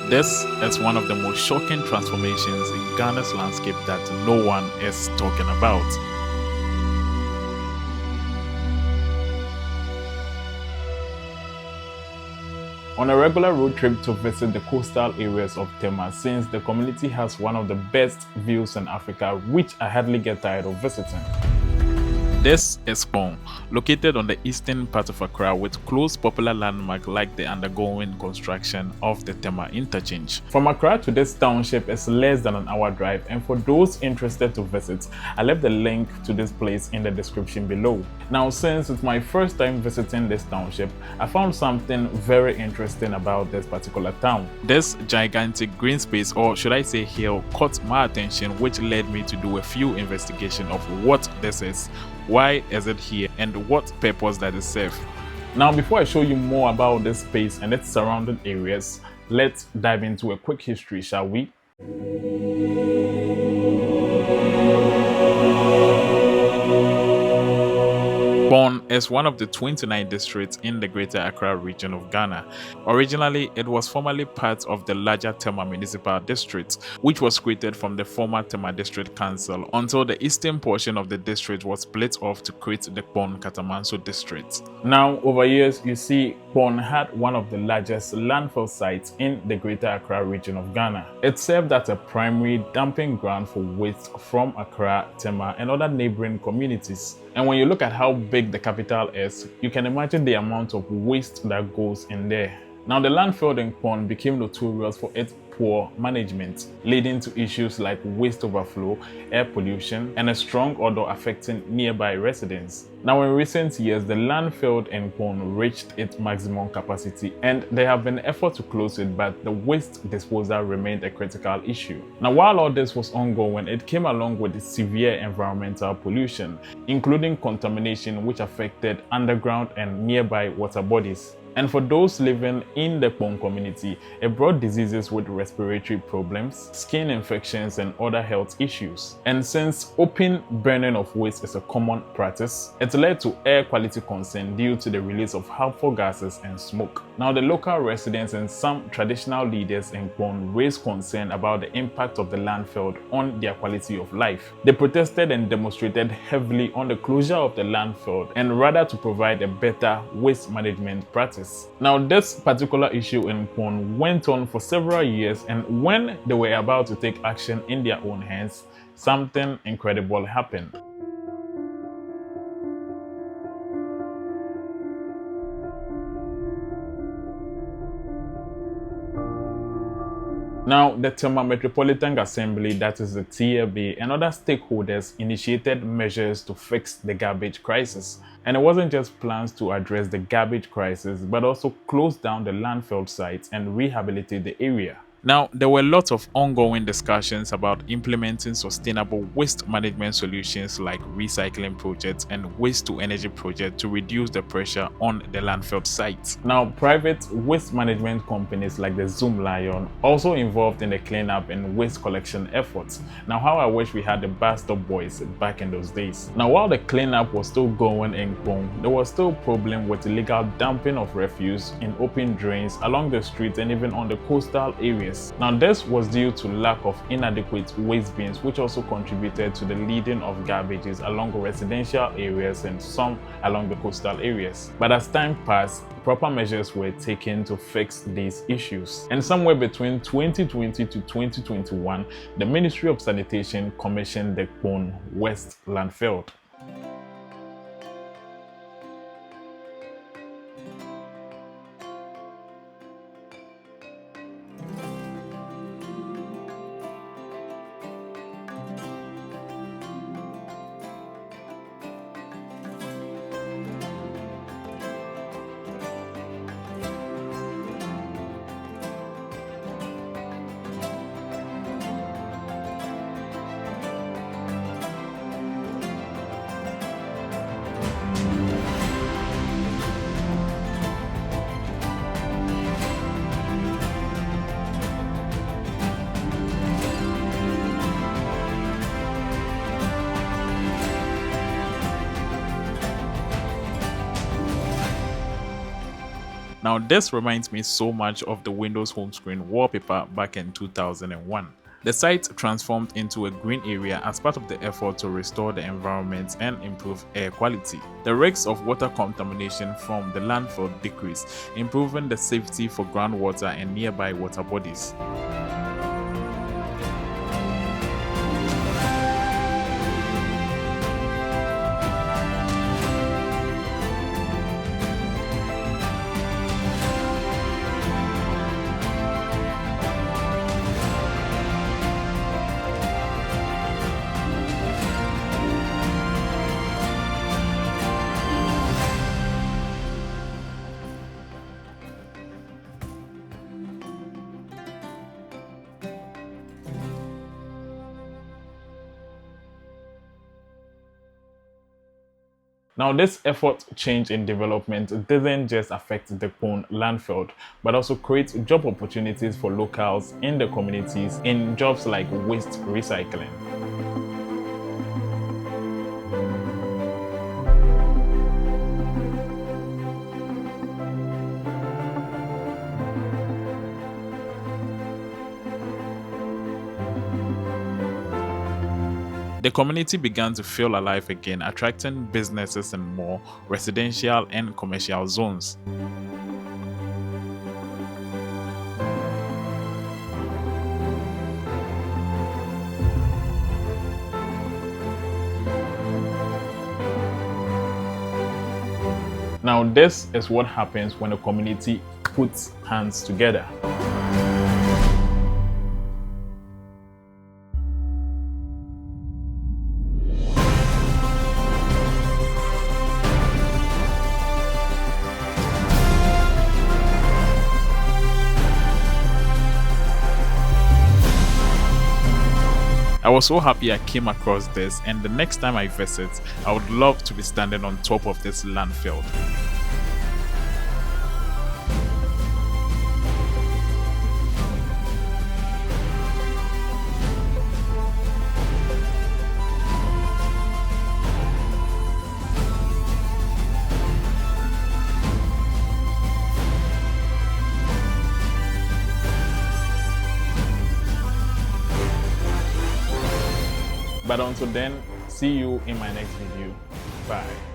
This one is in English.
This is one of the most shocking transformations in Ghana's landscape that no one is talking about. On a regular road trip to visit the coastal areas of Tema, since the community has one of the best views in Africa, which I hardly get tired of visiting. This is Kpong, located on the eastern part of Accra with close popular landmarks like the undergoing construction of the Tema interchange. From Accra to this township is less than an hour drive, and for those interested to visit, I left the link to this place in the description below. Now, since it's my first time visiting this township, I found something very interesting about this particular town. This gigantic green space, or should I say hill, caught my attention, which led me to do a few investigations of what this is. Why is it here, and what purpose does it serve? Now, before I show you more about this space and its surrounding areas, let's dive into a quick history, shall we? Kpong is one of the 29 districts in the Greater Accra region of Ghana. Originally, it was formerly part of the larger Tema Municipal District, which was created from the former Tema District Council until the eastern portion of the district was split off to create the Kpong Katamanso District. Now, over years, you see, Kpong had one of the largest landfill sites in the Greater Accra region of Ghana. It served as a primary dumping ground for waste from Accra, Tema, and other neighboring communities. And when you look at how big the capital is, you can imagine the amount of waste that goes in there. Now, the landfill in Kpong became notorious for its poor management, leading to issues like waste overflow, air pollution, and a strong odor affecting nearby residents. Now, in recent years, the landfill in Kpong reached its maximum capacity, and there have been efforts to close it, but the waste disposal remained a critical issue. Now, while all this was ongoing, it came along with severe environmental pollution, including contamination which affected underground and nearby water bodies. And for those living in the Kpong community, it brought diseases with respiratory problems, skin infections, and other health issues. And since open burning of waste is a common practice, it led to air quality concern due to the release of harmful gases and smoke. Now, the local residents and some traditional leaders in Kpong raised concern about the impact of the landfill on their quality of life. They protested and demonstrated heavily on the closure of the landfill and rather to provide a better waste management practice. Now, this particular issue in Kpong went on for several years, and when they were about to take action in their own hands, something incredible happened. Now, the Tema Metropolitan Assembly, that is the TLB, and other stakeholders initiated measures to fix the garbage crisis. And it wasn't just plans to address the garbage crisis, but also close down the landfill sites and rehabilitate the area. Now, there were lots of ongoing discussions about implementing sustainable waste management solutions like recycling projects and waste-to-energy projects to reduce the pressure on the landfill sites. Now, private waste management companies like the Zoom Lion also involved in the cleanup and waste collection efforts. Now, how I wish we had the Bus Stop Boys back in those days. Now, while the cleanup was still going in Kpong, there was still a problem with illegal dumping of refuse in open drains along the streets and even on the coastal areas. Now, this was due to lack of inadequate waste bins, which also contributed to the leading of garbages along residential areas and some along the coastal areas. But as time passed, proper measures were taken to fix these issues. And somewhere between 2020 to 2021, the Ministry of Sanitation commissioned the Kpong West landfill. Now this reminds me so much of the Windows home screen wallpaper back in 2001. The site transformed into a green area as part of the effort to restore the environment and improve air quality. The risks of water contamination from the landfill decreased, improving the safety for groundwater and nearby water bodies. Now, this effort change in development didn't just affect the Pone landfill, but also create job opportunities for locals in the communities in jobs like waste recycling. The community began to feel alive again, attracting businesses in more residential and commercial zones. Now, this is what happens when a community puts hands together. I was so happy I came across this, and the next time I visit, I would love to be standing on top of this landfill. But until then, see you in my next video. Bye.